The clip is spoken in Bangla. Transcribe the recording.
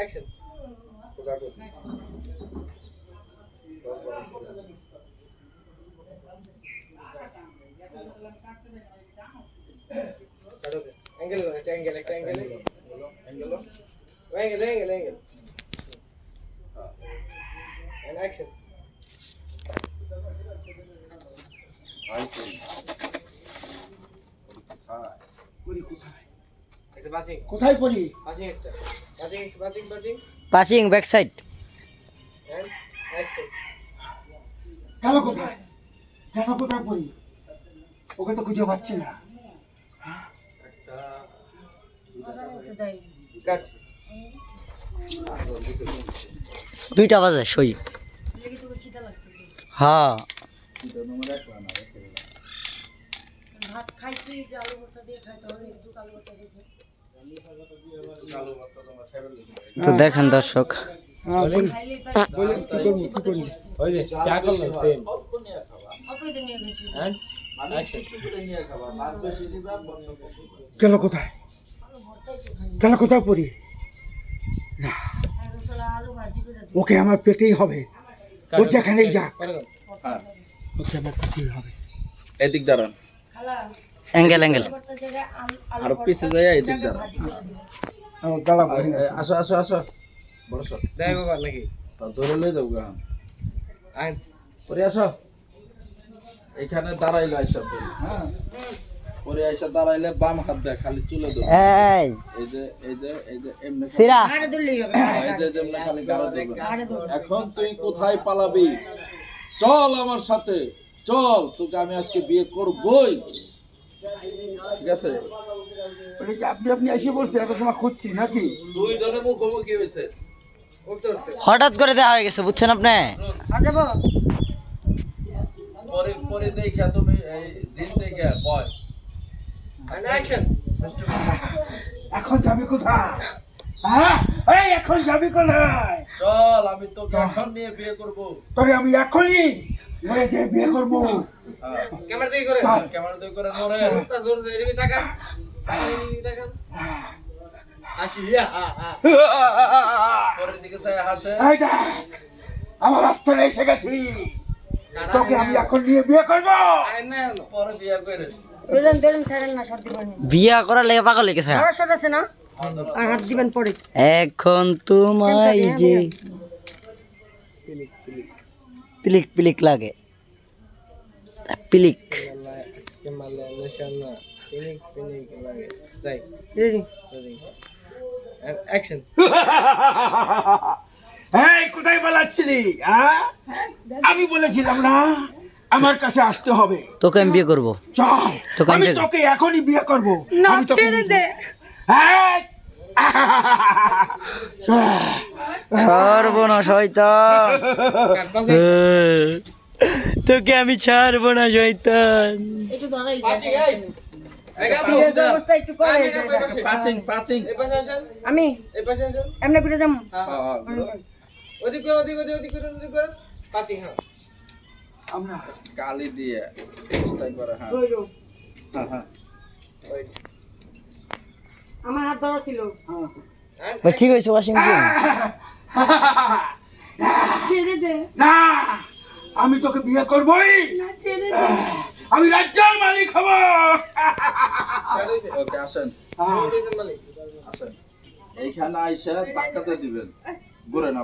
action. Angle, angle. And action. কোথায় পড়ি? Passing back side. And action. কেন কোথায় পড়ি? ওকে তো খুঁজে পাচ্ছি না। Cut. 2টা বাজে সই। হ্যাঁ ভাত খাইছি যে আলু ভর্তা দিয়ে খাইতে হবে একটু আলু ভর্তা দিয়ে তো দেখেন দর্শক, খাইলেই পারে কি করবো? ওই যে চা করলেন সেম। অল্পই তো নিয়ে গেছি And action. গেল কোথায়? আলু ভর্তাই তো খাই গেল কোথায় পড়ি? আলু ভাজি করে দিই ওকে আমার পেতেই হবে। ও যেখানেই যাক, হ্যাঁ। ওকে আমার পেতেই হবে। এদিক দাঁড়ান, খালা অ্যাঙ্গেল ভর্তা জায়গায় আলু আর পিছে যাই এদিক দাঁড়ান। ভাজি করে দিই আমার গলা ভরে গেছে। আসো আসো আসো, বড় সর দেয় বাবা নাকি? ধরে লই যাও গা। And পরে আসো, এখানে দাঁড়াইলে আইসা পরে, হ্যাঁ পরে আইসা দাঁড়াইলে বাম হাত দেয় খালি চুলে ধরে, এই এই যে এমনি সিরা ঘাড়ে ধরলেই হবে এই যে যেমনি খালি গাড়া ধরবে। এখন তুই কোথায় পালাবি? চল আমার সাথে, চল, তোকে আমি আজকে বিয়ে করবই, ঠিক আছে? বলে কি আপনি এসে বলছেন, এত সময় খুঁজছি নাকি? দুইজনে মুখোমুখি হয়েছে, উঠতে উঠতে। হঠাৎ করে দেওয়া হয়ে গেছে, বুঝছেন আপনি? আর যাবো পরে পরে দেখা তুমি এই জিন থেকে বয়। And action. এখন যাবি কোথায়? হ্যাঁ, এই এখন যাবি কোথায়? চল, আমি তোকে এখন নিয়ে বিয়ে করব। তোরে আমি এখনই মরে যে বিয়ে করবো। হ্যাঁ, ক্যামেরা দিয়ে করে। চল। ক্যামেরা তুই করে ধরে তা জোর দিয়ে এদিকে তাকান। এদিকে তাকান। আসি পরের দিকে চাই হাসে। এই দেখ, আমার রাস্তায় এসে গেছি। তোকে আমি এখন নিয়ে বিয়ে করবো। পরে বিয়ে করে ধরেন ছাড়েন না সর্দি পানি বিয়া করার লেগে পাগল হয়ে গেছে। সর আছে না আর হাত দিবেন পরে এখন তোমায় যে পিলিক পিলিক লাগে, পিলিক। আজকে মালে নিশানা পিনিক পিনিক লাগে যাই রেডি and action. এই কোথায় পালাচ্ছিলি? হ্যাঁ, আমি বলেছিলাম না আমার কাছে আসতে হবে। তোকে আমি বিয়ে করবো। চল, তোকে আমি আমি বিয়ে- তোকে এখনই বিয়ে করবো। না আমি তোকে ছেড়ে নিয়ে- দে এই! ছাড়বো না শয়তান, তোকে আমি ছাড়বো না শয়তান। একটু দাঁড়াই পাঁচি গাই এগা তো এই অবস্থা একটু করে পাচিং পাচিং। এই পাশে আসেন আমি এই পাশে আসেন এমনি করে যাম ওদিক করে পাঁচি হ্যাঁ আমরা গালি দিয়ে চেষ্টা করে। হ্যাঁ হ্যাঁ হ্যাঁ ওয়েট আমার হাত ধরা ছিল and ভাই ঠিক হয়েছে ওয়াশিং মেশিন। ছেড়ে দে না, আমি তোকে বিয়ে করবোই। না ছেড়ে দে আমি রাজ্যের মালিক হব। ওকে আসেন, action মালিক আসেন, এইখানে আইসা ধাক্কাতে দিবেন, ঘুরে না।